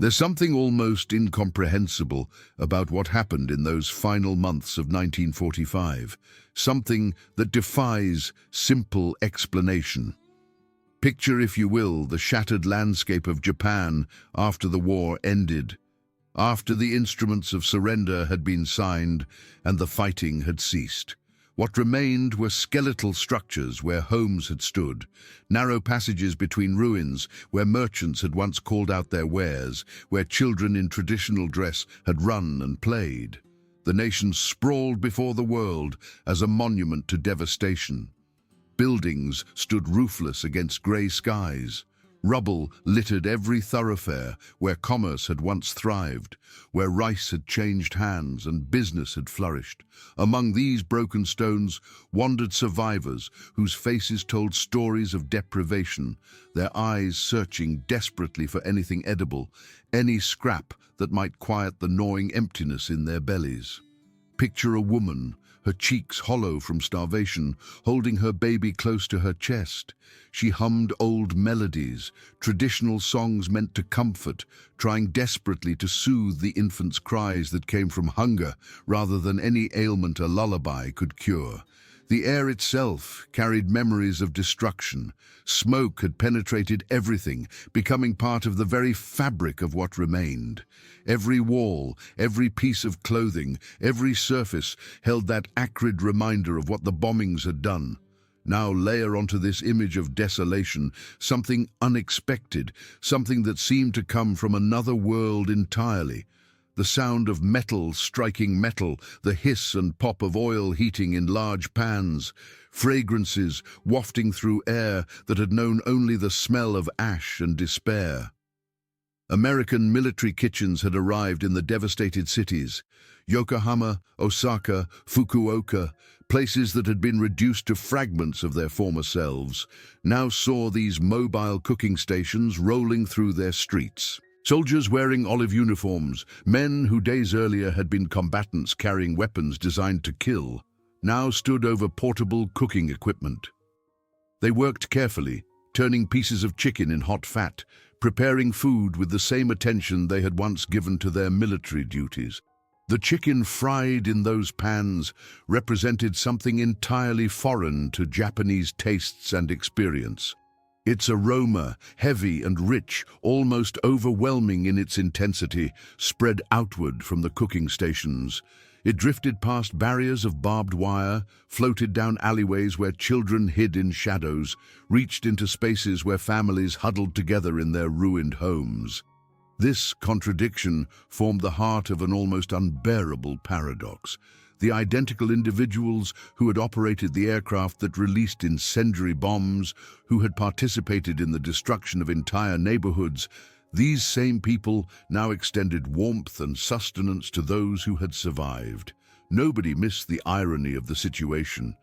There's something almost incomprehensible about what happened in those final months of 1945, something that defies simple explanation. Picture, if you will, the shattered landscape of Japan after the war ended, after the instruments of surrender had been signed and the fighting had ceased. What remained were skeletal structures where homes had stood, narrow passages between ruins where merchants had once called out their wares, where children in traditional dress had run and played. The nation sprawled before the world as a monument to devastation. Buildings stood roofless against grey skies. Rubble littered every thoroughfare where commerce had once thrived, where rice had changed hands and business had flourished. Among these broken stones wandered survivors whose faces told stories of deprivation, their eyes searching desperately for anything edible, any scrap that might quiet the gnawing emptiness in their bellies. Picture a woman, her cheeks hollow from starvation, holding her baby close to her chest. She hummed old melodies, traditional songs meant to comfort, trying desperately to soothe the infant's cries that came from hunger rather than any ailment a lullaby could cure. The air itself carried memories of destruction. Smoke had penetrated everything, becoming part of the very fabric of what remained. Every wall, every piece of clothing, every surface held that acrid reminder of what the bombings had done. Now layer onto this image of desolation something unexpected, something that seemed to come from another world entirely. The sound of metal striking metal, the hiss and pop of oil heating in large pans, fragrances wafting through air that had known only the smell of ash and despair. American military kitchens had arrived in the devastated cities. Yokohama, Osaka, Fukuoka, places that had been reduced to fragments of their former selves, now saw these mobile cooking stations rolling through their streets. Soldiers wearing olive uniforms, men who days earlier had been combatants carrying weapons designed to kill, now stood over portable cooking equipment. They worked carefully, turning pieces of chicken in hot fat, preparing food with the same attention they had once given to their military duties. The chicken fried in those pans represented something entirely foreign to Japanese tastes and experience. Its aroma, heavy and rich, almost overwhelming in its intensity, spread outward from the cooking stations. It drifted past barriers of barbed wire, floated down alleyways where children hid in shadows, reached into spaces where families huddled together in their ruined homes. This contradiction formed the heart of an almost unbearable paradox. The identical individuals who had operated the aircraft that released incendiary bombs, who had participated in the destruction of entire neighborhoods, these same people now extended warmth and sustenance to those who had survived. Nobody missed the irony of the situation.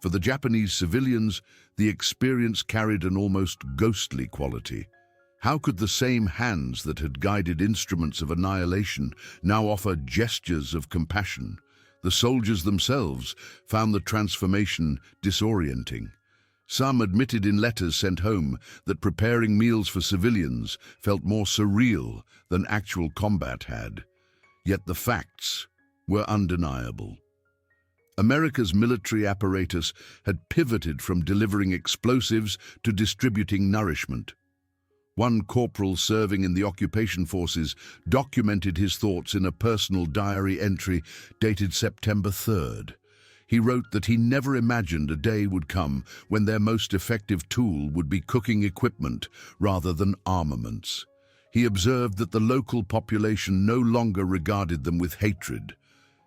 For the Japanese civilians, the experience carried an almost ghostly quality. How could the same hands that had guided instruments of annihilation now offer gestures of compassion? The soldiers themselves found the transformation disorienting. Some admitted in letters sent home that preparing meals for civilians felt more surreal than actual combat had. Yet the facts were undeniable. America's military apparatus had pivoted from delivering explosives to distributing nourishment. One corporal serving in the occupation forces documented his thoughts in a personal diary entry dated September 3rd. He wrote that he never imagined a day would come when their most effective tool would be cooking equipment rather than armaments. He observed that the local population no longer regarded them with hatred.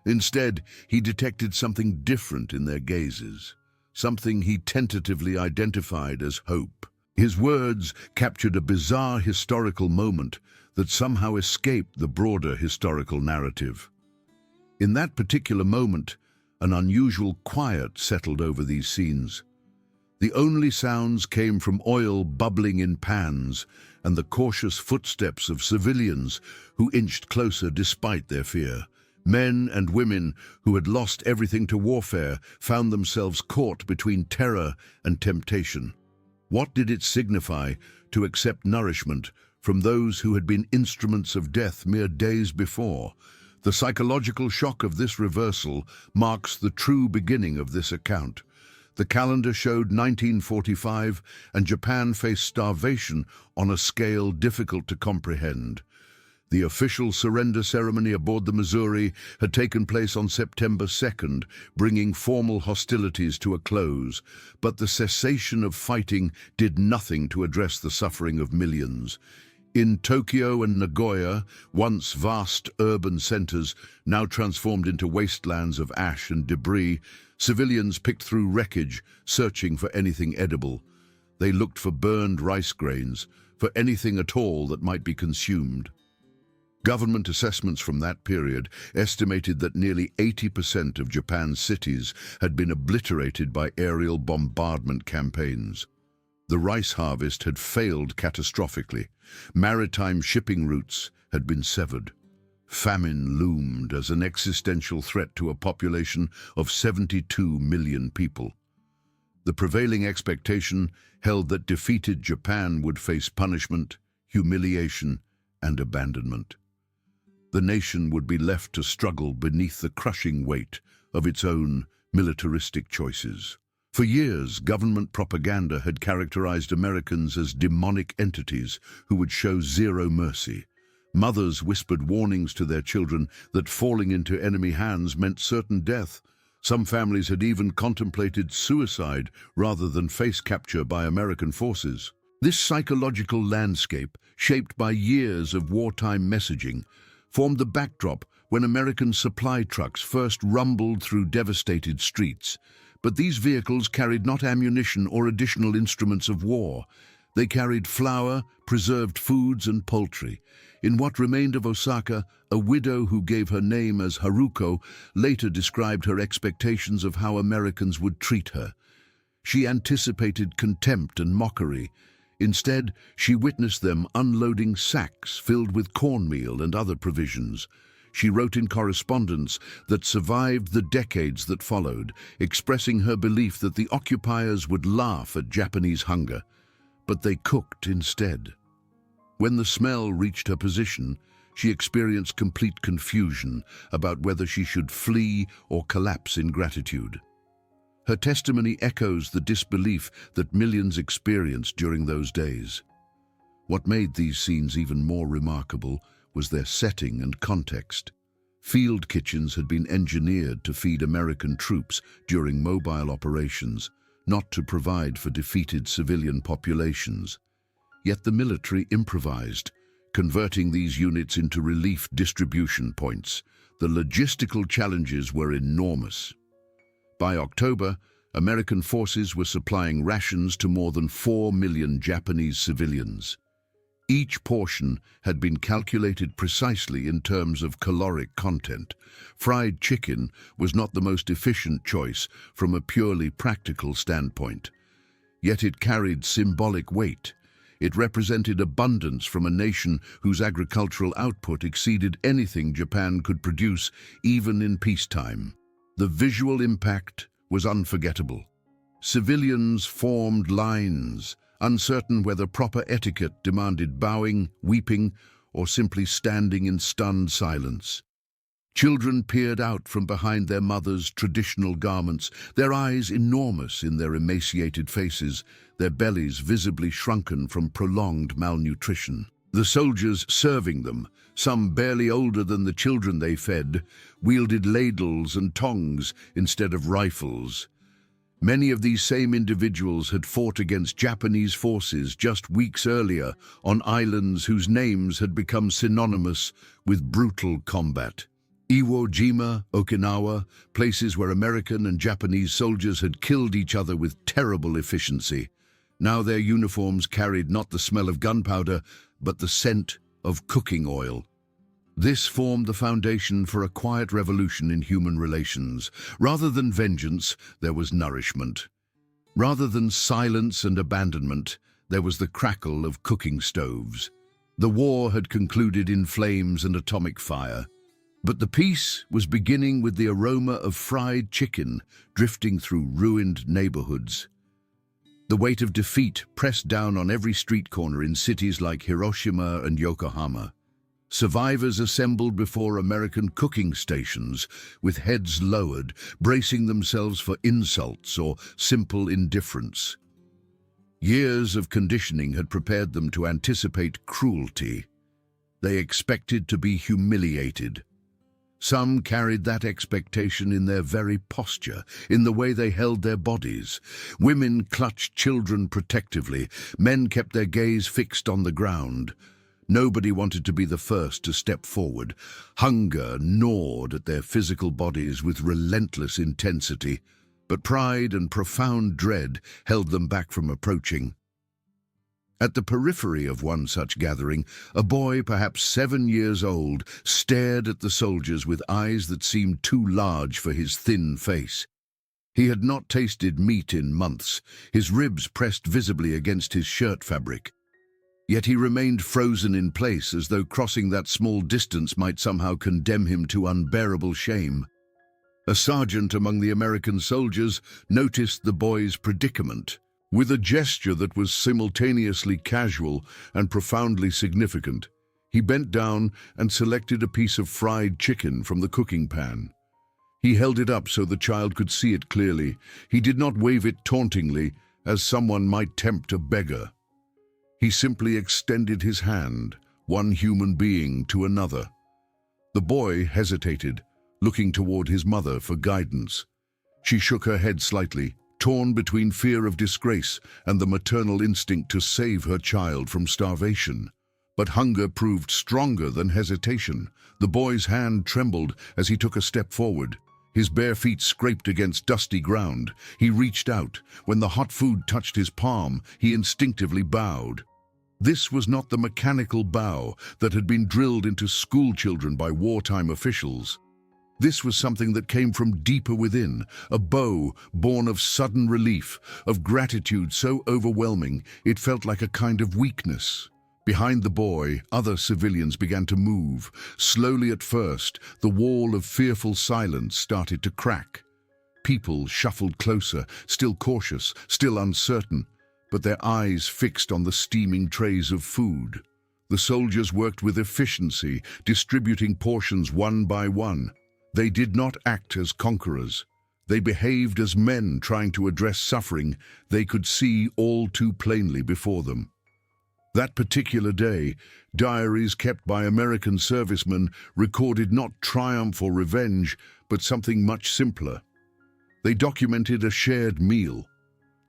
Instead, he detected something different in their gazes, something he tentatively identified as hope. His words captured a bizarre historical moment that somehow escaped the broader historical narrative. In that particular moment, an unusual quiet settled over these scenes. The only sounds came from oil bubbling in pans and the cautious footsteps of civilians who inched closer despite their fear. Men and women who had lost everything to warfare found themselves caught between terror and temptation. What did it signify to accept nourishment from those who had been instruments of death mere days before. The psychological shock of this reversal marks the true beginning of this account. The calendar showed 1945, and Japan faced starvation on a scale difficult to comprehend. The official surrender ceremony aboard the Missouri had taken place on September 2nd, bringing formal hostilities to a close, but the cessation of fighting did nothing to address the suffering of millions. In Tokyo and Nagoya, once vast urban centers, now transformed into wastelands of ash and debris, civilians picked through wreckage, searching for anything edible. They looked for burned rice grains, for anything at all that might be consumed. Government assessments from that period estimated that nearly 80% of Japan's cities had been obliterated by aerial bombardment campaigns. The rice harvest had failed catastrophically. Maritime shipping routes had been severed. Famine loomed as an existential threat to a population of 72 million people. The prevailing expectation held that defeated Japan would face punishment, humiliation, and abandonment. The nation would be left to struggle beneath the crushing weight of its own militaristic choices. For years, government propaganda had characterized Americans as demonic entities who would show zero mercy. Mothers whispered warnings to their children that falling into enemy hands meant certain death. Some families had even contemplated suicide rather than face capture by American forces. This psychological landscape, shaped by years of wartime messaging, formed the backdrop when American supply trucks first rumbled through devastated streets. But these vehicles carried not ammunition or additional instruments of war. They carried flour, preserved foods, and poultry. In what remained of Osaka, a widow who gave her name as Haruko later described her expectations of how Americans would treat her. She anticipated contempt and mockery. Instead, she witnessed them unloading sacks filled with cornmeal and other provisions. She wrote in correspondence that survived the decades that followed, expressing her belief that the occupiers would laugh at Japanese hunger. But they cooked instead. When the smell reached her position, she experienced complete confusion about whether she should flee or collapse in gratitude. Her testimony echoes the disbelief that millions experienced during those days. What made these scenes even more remarkable was their setting and context. Field kitchens had been engineered to feed American troops during mobile operations, not to provide for defeated civilian populations. Yet the military improvised, converting these units into relief distribution points. The logistical challenges were enormous. By October, American forces were supplying rations to more than 4 million Japanese civilians. Each portion had been calculated precisely in terms of caloric content. Fried chicken was not the most efficient choice from a purely practical standpoint. Yet it carried symbolic weight. It represented abundance from a nation whose agricultural output exceeded anything Japan could produce, even in peacetime. The visual impact was unforgettable. Civilians formed lines, uncertain whether proper etiquette demanded bowing, weeping, or simply standing in stunned silence. Children peered out from behind their mothers' traditional garments, their eyes enormous in their emaciated faces, their bellies visibly shrunken from prolonged malnutrition. The soldiers serving them, some barely older than the children they fed, wielded ladles and tongs instead of rifles. Many of these same individuals had fought against Japanese forces just weeks earlier on islands whose names had become synonymous with brutal combat. Iwo Jima, Okinawa, places where American and Japanese soldiers had killed each other with terrible efficiency. Now their uniforms carried not the smell of gunpowder, but the scent of cooking oil. This formed the foundation for a quiet revolution in human relations. Rather than vengeance, there was nourishment. Rather than silence and abandonment, there was the crackle of cooking stoves. The war had concluded in flames and atomic fire. But the peace was beginning with the aroma of fried chicken drifting through ruined neighborhoods. The weight of defeat pressed down on every street corner in cities like Hiroshima and Yokohama. Survivors assembled before American cooking stations with heads lowered, bracing themselves for insults or simple indifference. Years of conditioning had prepared them to anticipate cruelty. They expected to be humiliated. Some carried that expectation in their very posture, in the way they held their bodies. Women clutched children protectively. Men kept their gaze fixed on the ground. Nobody wanted to be the first to step forward. Hunger gnawed at their physical bodies with relentless intensity, but pride and profound dread held them back from approaching. At the periphery of one such gathering, a boy, perhaps 7 years old, stared at the soldiers with eyes that seemed too large for his thin face. He had not tasted meat in months, his ribs pressed visibly against his shirt fabric. Yet he remained frozen in place, as though crossing that small distance might somehow condemn him to unbearable shame. A sergeant among the American soldiers noticed the boy's predicament. With a gesture that was simultaneously casual and profoundly significant, he bent down and selected a piece of fried chicken from the cooking pan. He held it up so the child could see it clearly. He did not wave it tauntingly, as someone might tempt a beggar. He simply extended his hand, one human being to another. The boy hesitated, looking toward his mother for guidance. She shook her head slightly, torn between fear of disgrace and the maternal instinct to save her child from starvation. But hunger proved stronger than hesitation. The boy's hand trembled as he took a step forward. His bare feet scraped against dusty ground. He reached out. When the hot food touched his palm, he instinctively bowed. This was not the mechanical bow that had been drilled into schoolchildren by wartime officials. This was something that came from deeper within, a bow born of sudden relief, of gratitude so overwhelming it felt like a kind of weakness. Behind the boy, other civilians began to move. Slowly at first, the wall of fearful silence started to crack. People shuffled closer, still cautious, still uncertain, but their eyes fixed on the steaming trays of food. The soldiers worked with efficiency, distributing portions one by one. They did not act as conquerors. They behaved as men trying to address suffering they could see all too plainly before them. That particular day, diaries kept by American servicemen recorded not triumph or revenge, but something much simpler. They documented a shared meal.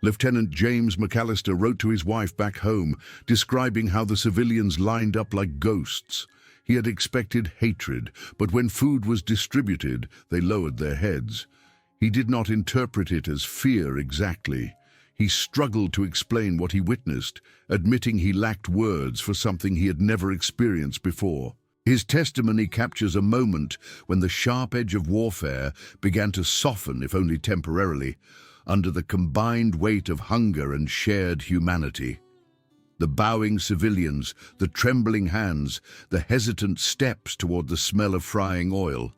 Lieutenant James McAllister wrote to his wife back home, describing how the civilians lined up like ghosts. He had expected hatred, but when food was distributed, they lowered their heads. He did not interpret it as fear exactly. He struggled to explain what he witnessed, admitting he lacked words for something he had never experienced before. His testimony captures a moment when the sharp edge of warfare began to soften, if only temporarily, under the combined weight of hunger and shared humanity. The bowing civilians, the trembling hands, the hesitant steps toward the smell of frying oil.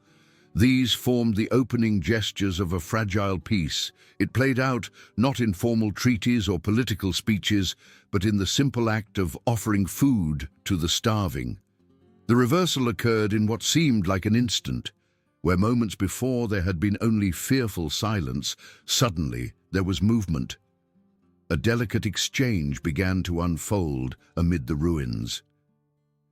These formed the opening gestures of a fragile peace. It played out not in formal treaties or political speeches, but in the simple act of offering food to the starving. The reversal occurred in what seemed like an instant. Where moments before there had been only fearful silence, suddenly there was movement. A delicate exchange began to unfold amid the ruins.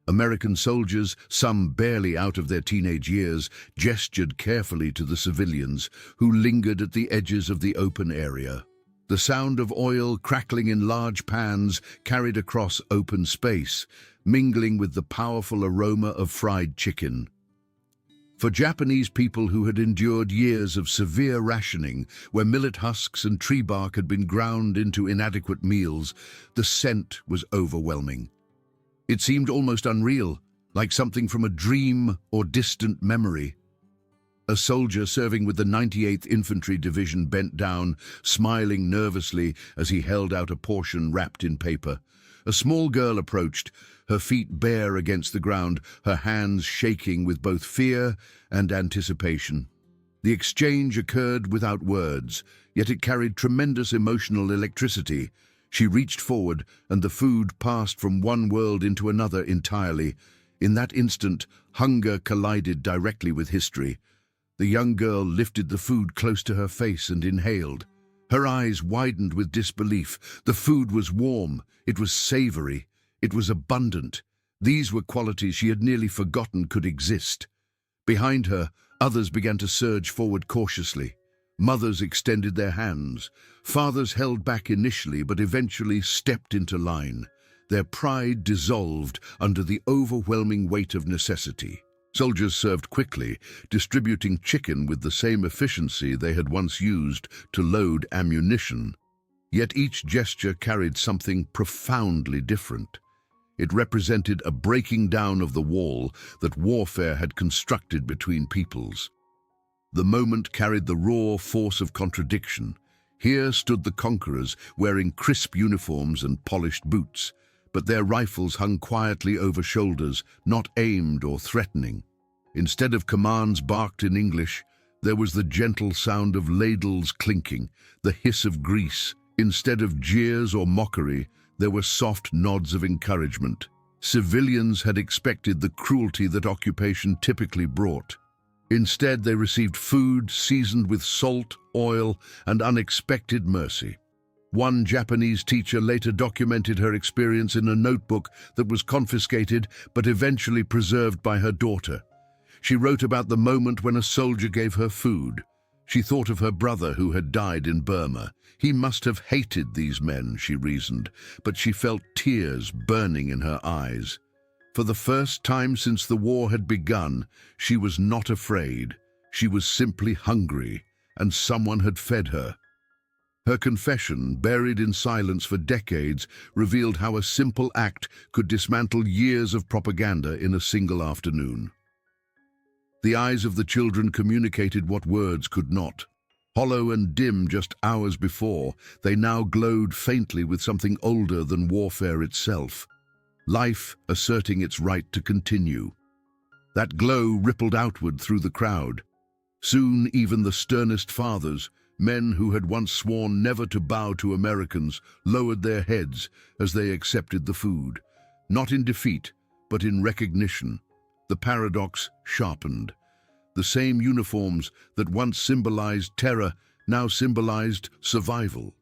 American soldiers, some barely out of their teenage years, gestured carefully to the civilians who lingered at the edges of the open area. The sound of oil crackling in large pans carried across open space, mingling with the powerful aroma of fried chicken. For Japanese people who had endured years of severe rationing, where millet husks and tree bark had been ground into inadequate meals, the scent was overwhelming. It seemed almost unreal, like something from a dream or distant memory. A soldier serving with the 98th Infantry Division bent down, smiling nervously as he held out a portion wrapped in paper. A small girl approached, her feet bare against the ground, her hands shaking with both fear and anticipation. The exchange occurred without words, yet it carried tremendous emotional electricity. She reached forward, and the food passed from one world into another entirely. In that instant, hunger collided directly with history. The young girl lifted the food close to her face and inhaled. Her eyes widened with disbelief. The food was warm, it was savory, it was abundant. These were qualities she had nearly forgotten could exist. Behind her, others began to surge forward cautiously. Mothers extended their hands. Fathers held back initially, but eventually stepped into line. Their pride dissolved under the overwhelming weight of necessity. Soldiers served quickly, distributing chicken with the same efficiency they had once used to load ammunition. Yet each gesture carried something profoundly different. It represented a breaking down of the wall that warfare had constructed between peoples. The moment carried the raw force of contradiction. Here stood the conquerors, wearing crisp uniforms and polished boots, but their rifles hung quietly over shoulders, not aimed or threatening. Instead of commands barked in English, there was the gentle sound of ladles clinking, the hiss of grease. Instead of jeers or mockery, there were soft nods of encouragement. Civilians had expected the cruelty that occupation typically brought. Instead, they received food seasoned with salt, oil, and unexpected mercy. One Japanese teacher later documented her experience in a notebook that was confiscated but eventually preserved by her daughter. She wrote about the moment when a soldier gave her food. She thought of her brother who had died in Burma. He must have hated these men, she reasoned, but she felt tears burning in her eyes. For the first time since the war had begun, she was not afraid. She was simply hungry, and someone had fed her. Her confession, buried in silence for decades, revealed how a simple act could dismantle years of propaganda in a single afternoon. The eyes of the children communicated what words could not. Hollow and dim just hours before, they now glowed faintly with something older than warfare itself. Life asserting its right to continue. That glow rippled outward through the crowd. Soon even the sternest fathers, men who had once sworn never to bow to Americans, lowered their heads as they accepted the food. Not in defeat, but in recognition. The paradox sharpened. The same uniforms that once symbolized terror now symbolized survival.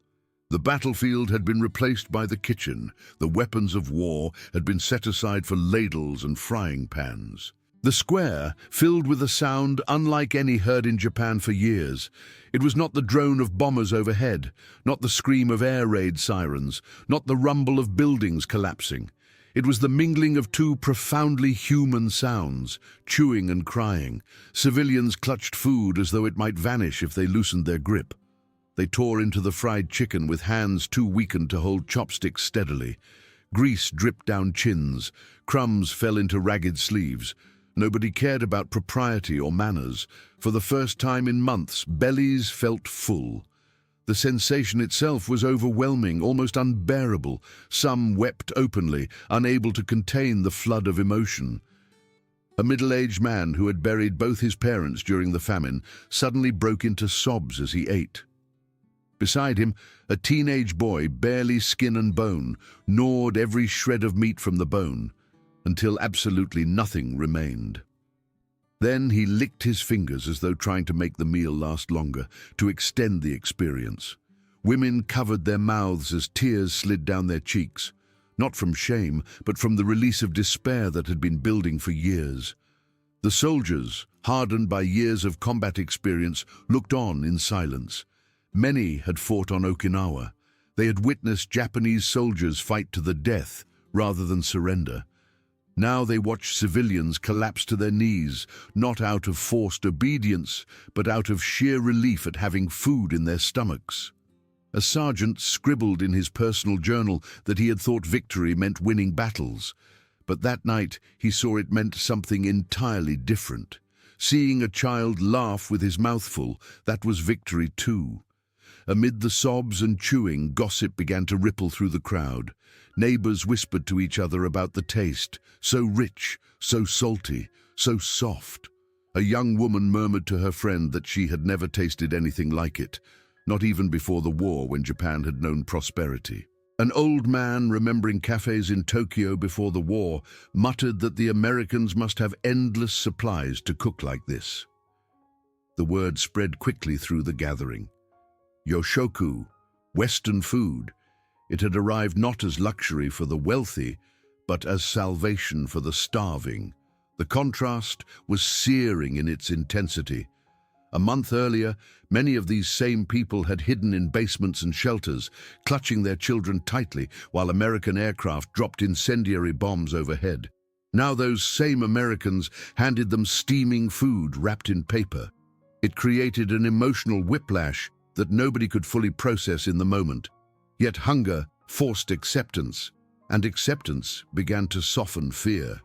The battlefield had been replaced by the kitchen. The weapons of war had been set aside for ladles and frying pans. The square filled with a sound unlike any heard in Japan for years. It was not the drone of bombers overhead, not the scream of air raid sirens, not the rumble of buildings collapsing. It was the mingling of two profoundly human sounds, chewing and crying. Civilians clutched food as though it might vanish if they loosened their grip. They tore into the fried chicken with hands too weakened to hold chopsticks steadily. Grease dripped down chins, crumbs fell into ragged sleeves. Nobody cared about propriety or manners. For the first time in months, bellies felt full. The sensation itself was overwhelming, almost unbearable. Some wept openly, unable to contain the flood of emotion. A middle-aged man who had buried both his parents during the famine suddenly broke into sobs as he ate. Beside him, a teenage boy, barely skin and bone, gnawed every shred of meat from the bone, until absolutely nothing remained. Then he licked his fingers as though trying to make the meal last longer, to extend the experience. Women covered their mouths as tears slid down their cheeks, not from shame, but from the release of despair that had been building for years. The soldiers, hardened by years of combat experience, looked on in silence. Many had fought on Okinawa. They had witnessed Japanese soldiers fight to the death rather than surrender. Now they watched civilians collapse to their knees, not out of forced obedience, but out of sheer relief at having food in their stomachs. A sergeant scribbled in his personal journal that he had thought victory meant winning battles, but that night he saw it meant something entirely different. Seeing a child laugh with his mouth full, that was victory too. Amid the sobs and chewing, gossip began to ripple through the crowd. Neighbors whispered to each other about the taste, so rich, so salty, so soft. A young woman murmured to her friend that she had never tasted anything like it, not even before the war when Japan had known prosperity. An old man, remembering cafes in Tokyo before the war, muttered that the Americans must have endless supplies to cook like this. The word spread quickly through the gathering. Yoshoku, Western food. It had arrived not as luxury for the wealthy, but as salvation for the starving. The contrast was searing in its intensity. A month earlier, many of these same people had hidden in basements and shelters, clutching their children tightly while American aircraft dropped incendiary bombs overhead. Now those same Americans handed them steaming food wrapped in paper. It created an emotional whiplash that nobody could fully process in the moment. Yet hunger forced acceptance, and acceptance began to soften fear.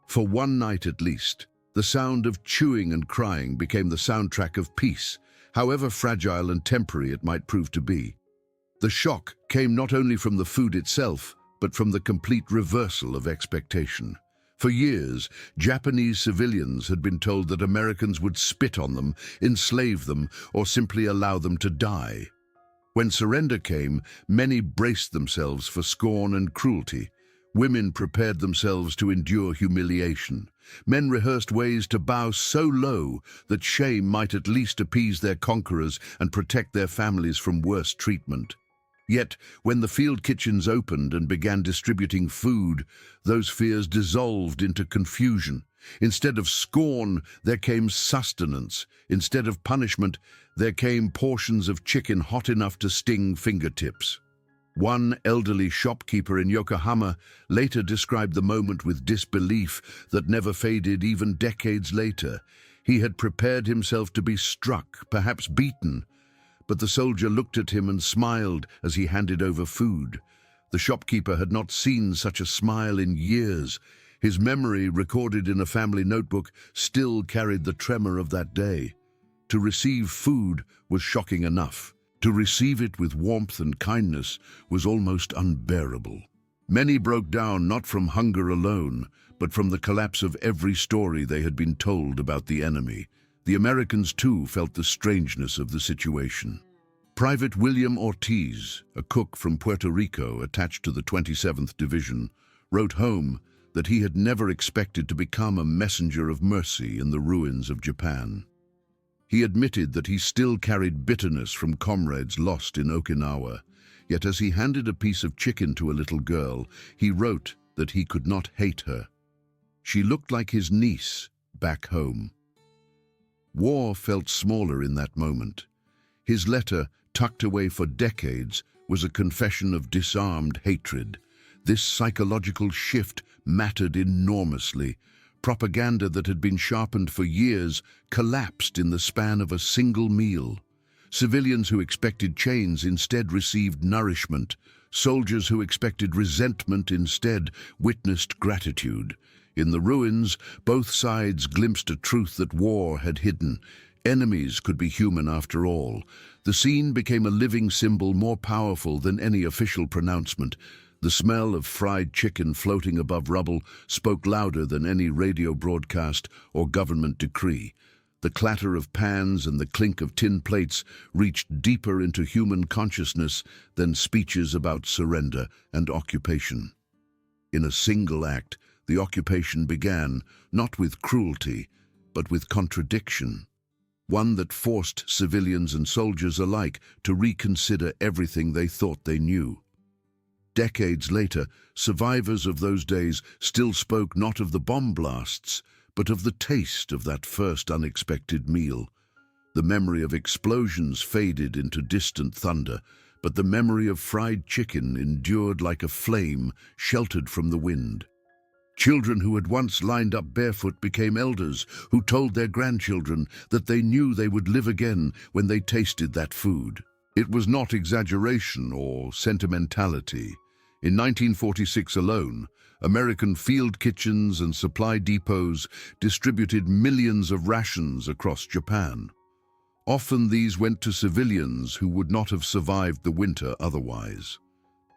For one night at least, the sound of chewing and crying became the soundtrack of peace, however fragile and temporary it might prove to be. The shock came not only from the food itself, but from the complete reversal of expectation. For years, Japanese civilians had been told that Americans would spit on them, enslave them, or simply allow them to die. When surrender came, many braced themselves for scorn and cruelty. Women prepared themselves to endure humiliation. Men rehearsed ways to bow so low that shame might at least appease their conquerors and protect their families from worse treatment. Yet, when the field kitchens opened and began distributing food, those fears dissolved into confusion. Instead of scorn, there came sustenance. Instead of punishment, there came portions of chicken hot enough to sting fingertips. One elderly shopkeeper in Yokohama later described the moment with disbelief that never faded even decades later. He had prepared himself to be struck, perhaps beaten, but the soldier looked at him and smiled as he handed over food. The shopkeeper had not seen such a smile in years. His memory, recorded in a family notebook, still carried the tremor of that day. To receive food was shocking enough. To receive it with warmth and kindness was almost unbearable. Many broke down not from hunger alone, but from the collapse of every story they had been told about the enemy. The Americans, too, felt the strangeness of the situation. Private William Ortiz, a cook from Puerto Rico attached to the 27th Division, wrote home that he had never expected to become a messenger of mercy in the ruins of Japan. He admitted that he still carried bitterness from comrades lost in Okinawa, yet as he handed a piece of chicken to a little girl, he wrote that he could not hate her. She looked like his niece back home. War felt smaller in that moment. His letter, tucked away for decades, was a confession of disarmed hatred. This psychological shift mattered enormously. Propaganda that had been sharpened for years collapsed in the span of a single meal. Civilians who expected chains instead received nourishment. Soldiers who expected resentment instead witnessed gratitude. In the ruins, both sides glimpsed a truth that war had hidden. Enemies could be human after all. The scene became a living symbol more powerful than any official pronouncement. The smell of fried chicken floating above rubble spoke louder than any radio broadcast or government decree. The clatter of pans and the clink of tin plates reached deeper into human consciousness than speeches about surrender and occupation. In a single act, the occupation began, not with cruelty, but with contradiction. One that forced civilians and soldiers alike to reconsider everything they thought they knew. Decades later, survivors of those days still spoke not of the bomb blasts, but of the taste of that first unexpected meal. The memory of explosions faded into distant thunder, but the memory of fried chicken endured like a flame sheltered from the wind. Children who had once lined up barefoot became elders who told their grandchildren that they knew they would live again when they tasted that food. It was not exaggeration or sentimentality. In 1946 alone, American field kitchens and supply depots distributed millions of rations across Japan. Often these went to civilians who would not have survived the winter otherwise.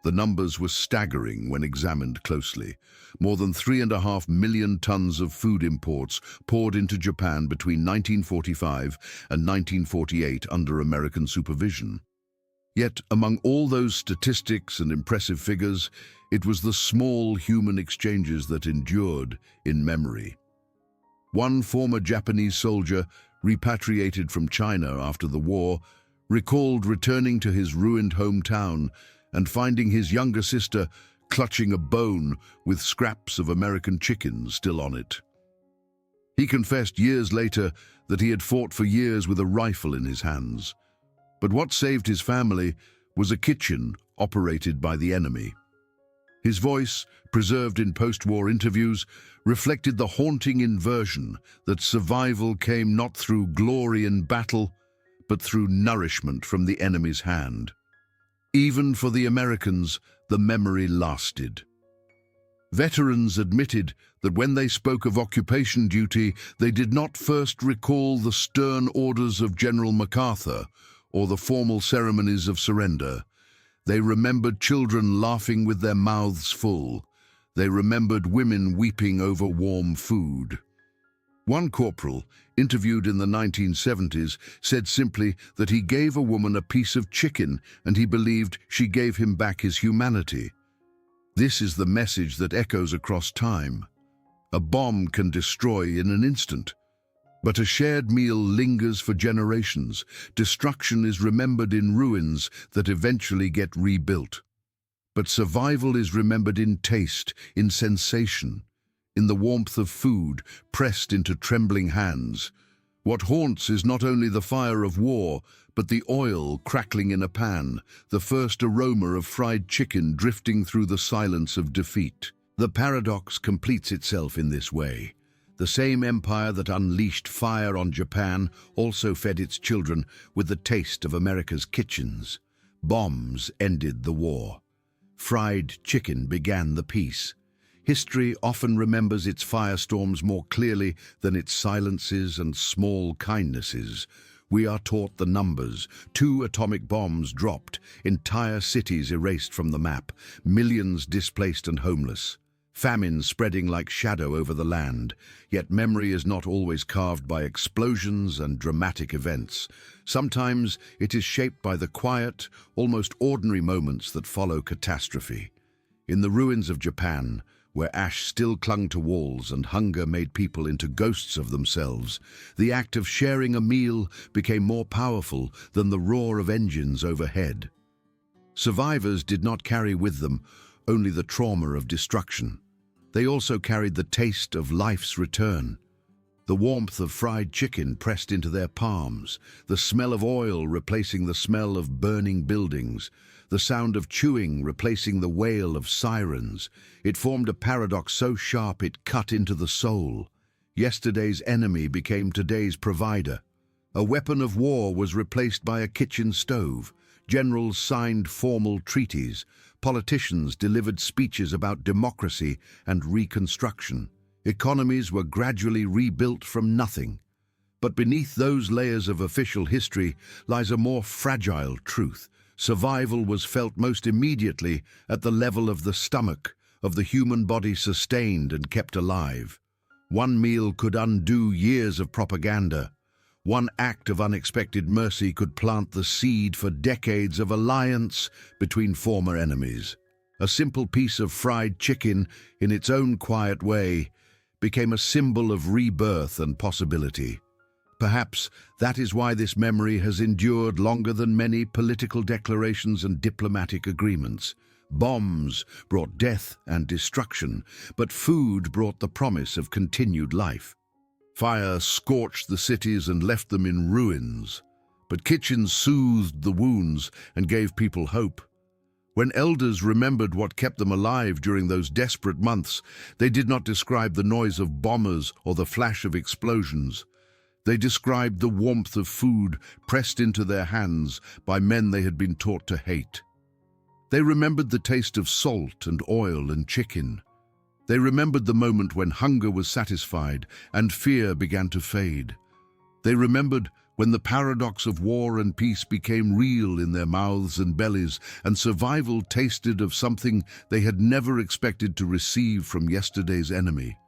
The numbers were staggering when examined closely. More than 3.5 million tons of food imports poured into Japan between 1945 and 1948 under American supervision. Yet, among all those statistics and impressive figures, it was the small human exchanges that endured in memory. One former Japanese soldier, repatriated from China after the war, recalled returning to his ruined hometown and finding his younger sister clutching a bone with scraps of American chicken still on it. He confessed years later that he had fought for years with a rifle in his hands. But what saved his family was a kitchen operated by the enemy. His voice, preserved in post-war interviews, reflected the haunting inversion that survival came not through glory in battle, but through nourishment from the enemy's hand. Even for the Americans, the memory lasted. Veterans admitted that when they spoke of occupation duty, they did not first recall the stern orders of General MacArthur or the formal ceremonies of surrender. They remembered children laughing with their mouths full. They remembered women weeping over warm food. One corporal, interviewed in the 1970s, said simply that he gave a woman a piece of chicken and he believed she gave him back his humanity. This is the message that echoes across time. A bomb can destroy in an instant, but a shared meal lingers for generations. Destruction is remembered in ruins that eventually get rebuilt. But survival is remembered in taste, in sensation, in the warmth of food pressed into trembling hands. What haunts is not only the fire of war, but the oil crackling in a pan, the first aroma of fried chicken drifting through the silence of defeat. The paradox completes itself in this way. The same empire that unleashed fire on Japan also fed its children with the taste of America's kitchens. Bombs ended the war. Fried chicken began the peace. History often remembers its firestorms more clearly than its silences and small kindnesses. We are taught the numbers. 2 atomic bombs dropped, entire cities erased from the map, millions displaced and homeless. Famine spreading like shadow over the land, yet memory is not always carved by explosions and dramatic events. Sometimes it is shaped by the quiet, almost ordinary moments that follow catastrophe. In the ruins of Japan, where ash still clung to walls and hunger made people into ghosts of themselves, the act of sharing a meal became more powerful than the roar of engines overhead. Survivors did not carry with them only the trauma of destruction. They also carried the taste of life's return. The warmth of fried chicken pressed into their palms, the smell of oil replacing the smell of burning buildings, the sound of chewing replacing the wail of sirens. It formed a paradox so sharp it cut into the soul. Yesterday's enemy became today's provider. A weapon of war was replaced by a kitchen stove. Generals signed formal treaties. Politicians delivered speeches about democracy and reconstruction. Economies were gradually rebuilt from nothing. But beneath those layers of official history lies a more fragile truth. Survival was felt most immediately at the level of the stomach, of the human body sustained and kept alive. One meal could undo years of propaganda. One act of unexpected mercy could plant the seed for decades of alliance between former enemies. A simple piece of fried chicken, in its own quiet way, became a symbol of rebirth and possibility. Perhaps that is why this memory has endured longer than many political declarations and diplomatic agreements. Bombs brought death and destruction, but food brought the promise of continued life. Fire scorched the cities and left them in ruins, but kitchens soothed the wounds and gave people hope. When elders remembered what kept them alive during those desperate months, they did not describe the noise of bombers or the flash of explosions. They described the warmth of food pressed into their hands by men they had been taught to hate. They remembered the taste of salt and oil and chicken. They remembered the moment when hunger was satisfied and fear began to fade. They remembered when the paradox of war and peace became real in their mouths and bellies, and survival tasted of something they had never expected to receive from yesterday's enemy.